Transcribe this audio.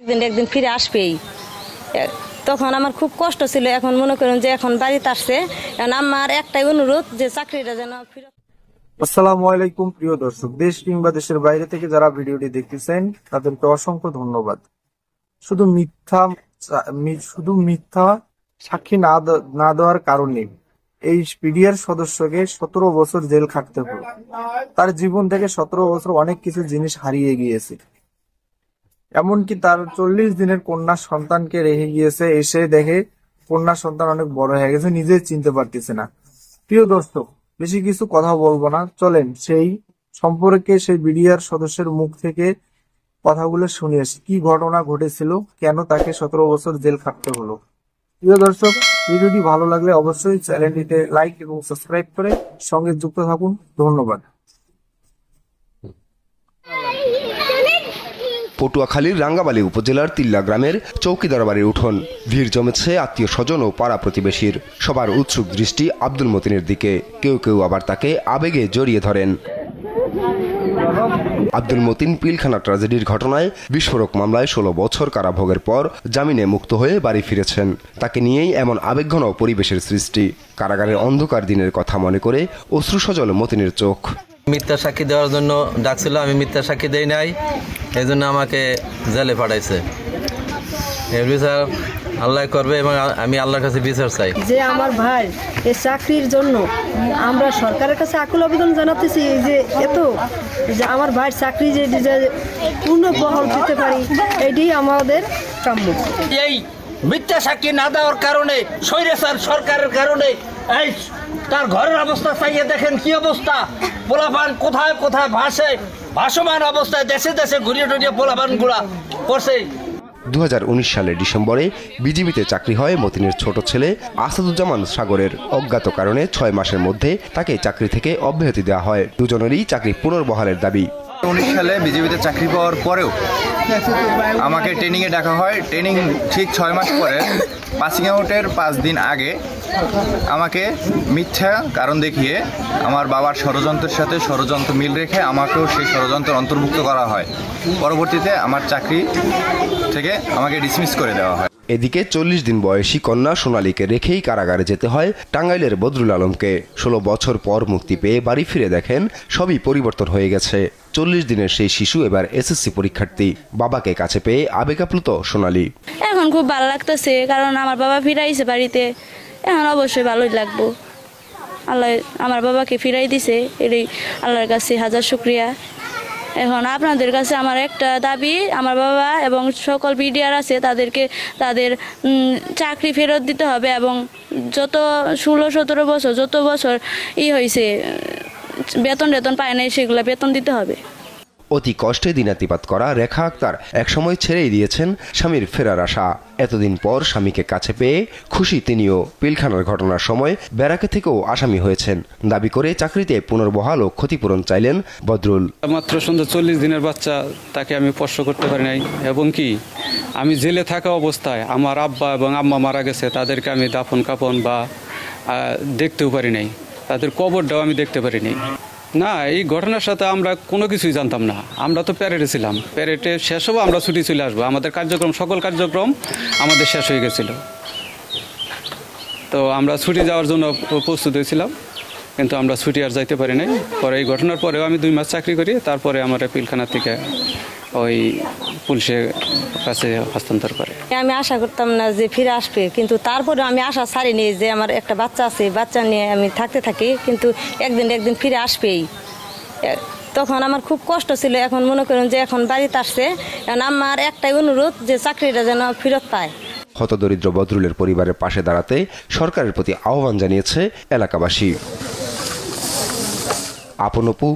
একদিন ফিরে আসবেই। তখন আমার খুব কষ্ট ছিল, এখন মনে করেন যে এখন বাড়িতে আসছে, এখন আমার একটাই অনুরোধ যে চাকরিটা যেন ফিরত। আসসালামু আলাইকুম প্রিয় দর্শক, দেশ কিংবা দেশের বাইরে থেকে যারা ভিডিওটি দেখতেছেন তাদেরকে অসংখ্য ধন্যবাদ। শুধু মিথ্যা সাক্ষী না দেওয়ার কারণে এই পিডিআর সদস্যকে 17 বছর জেল খাটতে হলো। তার জীবন থেকে 17 বছর অনেক কিছু জিনিস হারিয়ে গিয়েছে। এমনকি তার 40 দিনের কন্যা সন্তানকে রেখে গিয়েছে, এসে দেখে কন্যা সন্তান অনেক বড় হয়ে গেছে, নিজে চিনতে পারতেছে না। প্রিয় দর্শক, বেশি কিছু কথা বলবো না, চলেন সেই সম্পর্কে সেই বিডিআর সদস্যের মুখ থেকে কথাগুলো শুনে আসি। কি ঘটনা ঘটেছিল, কেন তাকে 17 বছর জেল খাটতে হলো। প্রিয় দর্শক, ভিডিওটি ভালো লাগলে অবশ্যই চ্যানেলটিতে লাইক এবং সাবস্ক্রাইব করে সঙ্গে যুক্ত থাকুন। ধন্যবাদ। পটুয়াখালীর রাঙ্গাবালী উপজেলার তিল্লা গ্রামের চৌকিদার বাড়ির উঠোন, ভিড় জমেছে আত্মীয় স্বজন ও পাড়া প্রতিবেশীর। সবার উৎসুক দৃষ্টি আব্দুল মতিনের দিকে, কেউ কেউ আবার তাকে আবেগে জড়িয়ে ধরেন। আব্দুল মতিন পিলখানা ট্র্যাজেডির ঘটনায় বিস্ফোরক মামলায় 16 বছর কারাভোগের পর জামিনে মুক্ত হয়ে বাড়ি ফিরেছেন। তাকে নিয়েই এমন আবেগঘন পরিবেশের সৃষ্টি। কারাগারের অন্ধকার দিনের কথা মনে করে অশ্রুসজল মতিনের চোখ। মিথ্যা সাক্ষী দেওয়ার জন্য ডাকছিল, আমি মিথ্যা সাক্ষী দেই নাই, এই জন্য আমাকে জেলে পাঠাইছে। এর বিচার আল্লাহ করবে এবং আমি আল্লাহর কাছে বিচার চাই। যে আমার ভাই এই চাকরির জন্য আমরা সরকারের কাছে আকুল আবেদন জানাতেছি যে যে আমার ভাইয়ের চাকরি যে পূর্ণ বহাল দিতে পারি, এটাই আমাদের কাম্য। এই মিথ্যা সাক্ষী না দেওয়ার কারণে স্বৈরাচার সরকারের কারণে এই তার ঘরের অবস্থা চাইয়ে দেখেন কি অবস্থা। পোলাপান কোথায় কোথায় ভাসমান অবস্থায় দেশে দেশে ঘুরিয়ে টুরিয়ে পোলাপান গুলা করছে। 2019 সালের ডিসেম্বরে বিজিবিতে চাকরি হয় মতিনের ছোট ছেলে আসাদুজ্জামান সাগরের। অজ্ঞাত কারণে 6 মাসের মধ্যে তাকে চাকরি থেকে অব্যাহতি দেওয়া হয়। দুজনেরই চাকরি পুনর্বহালের দাবি। 19 সালে বিজিবিতে চাকরি পাওয়ার পরেও আমাকে ট্রেনিংয়ে ডাকা হয়। ট্রেনিং ঠিক 6 মাস পরে পাসিং আউটের 5 দিন আগে আমাকে মিথ্যা কারণ দেখিয়ে আমার বাবার ষড়যন্ত্রের সাথে ষড়যন্ত্র মিল রেখে আমাকেও সেই ষড়যন্ত্রের অন্তর্ভুক্ত করা হয়। পরবর্তীতে আমার চাকরি থেকে আমাকে ডিসমিস করে দেওয়া হয়। এদিকে 40 দিন বয়সী কন্যা সোনালীকে রেখেই কারাগারে যেতে হয় টাঙ্গাইলের বদরুল আলমকে। 16 বছর পর মুক্তি পেয়ে বাড়ি ফিরে দেখেন সবই পরিবর্তন হয়ে গেছে। 40 দিনের সেই শিশু এবার এসএসসি পরীক্ষার্থী। বাবাকে কাছে পেয়ে আবেগাপ্লুত সোনালী। এখন খুব ভালো লাগতেছে, কারণ আমার বাবা ফিরাইছে বাড়িতে, এখন অবশ্যই ভালোই লাগবো। আল্লাহ আমার বাবাকে ফিরাই দিছে, এটাই আল্লাহর কাছে হাজার শুকরিয়া। এখন আপনাদের কাছে আমার একটা দাবি, আমার বাবা এবং সকল বিডিআর আছে তাদেরকে তাদের চাকরি ফেরত দিতে হবে, এবং যত 16-17 বছর যত বছর হয়েছে বেতন পায় নাই, সেগুলো বেতন দিতে হবে। অতি কষ্টে দিনাতিপাত করা রেখা আক্তার একসময় ছেড়েই দিয়েছেন স্বামীর ফেরার আশা। এতদিন পর স্বামীকে কাছে পেয়ে খুশি তিনিও। পিলখানার ঘটনার সময় ব্যারাকে থেকেও আসামি হয়েছেন। দাবি করে চাকরিতে পুনর্বহাল ও ক্ষতিপূরণ চাইলেন বদরুল। মাত্র সন্ধ্যা 40 দিনের বাচ্চা, তাকে আমি স্পর্শ করতে পারি নাই, এবং কি আমি জেলে থাকা অবস্থায় আমার আব্বা এবং আম্মা মারা গেছে, তাদেরকে আমি দাফন কাফন বা দেখতেও পারি নাই, তাদের কবরটাও আমি দেখতে পারি নাই। না, এই ঘটনার সাথে আমরা কোনো কিছুই জানতাম না। আমরা তো প্যারেডে ছিলাম, প্যারেডে শেষ হবো আমরা ছুটি চলে আসবো, আমাদের কার্যক্রম সকল কার্যক্রম আমাদের শেষ হয়ে গেছিল। তো আমরা ছুটি যাওয়ার জন্য প্রস্তুত হয়েছিলাম, কিন্তু আমরা ছুটি আর যাইতে পারি নাই। পরে এই ঘটনার পরেও আমি 2 মাস চাকরি করি, তারপরে আমার পিলখানা থেকে ওই পুলিশের কাছে হস্তান্তর করে। আমি আশা করতাম না যে ফিরে আসবে, কিন্তু তারপরে আমি আশা ছাড়িনি যে আমার একটা বাচ্চা আছে, বাচ্চা নিয়ে আমি থাকতে থাকি, কিন্তু একদিন ফিরে আসবেই। তখন আমার খুব কষ্ট ছিল, এখন মনে করেন যে এখন বাড়িতে আসছে, এখন আমার একটাই অনুরোধ যে চাকরিটা যেন ফেরত পায়। হতদরিদ্র বদরুলের পরিবারের পাশে দাঁড়াতে সরকারের প্রতি আহ্বান জানিয়েছে এলাকাবাসী। আপন অপু,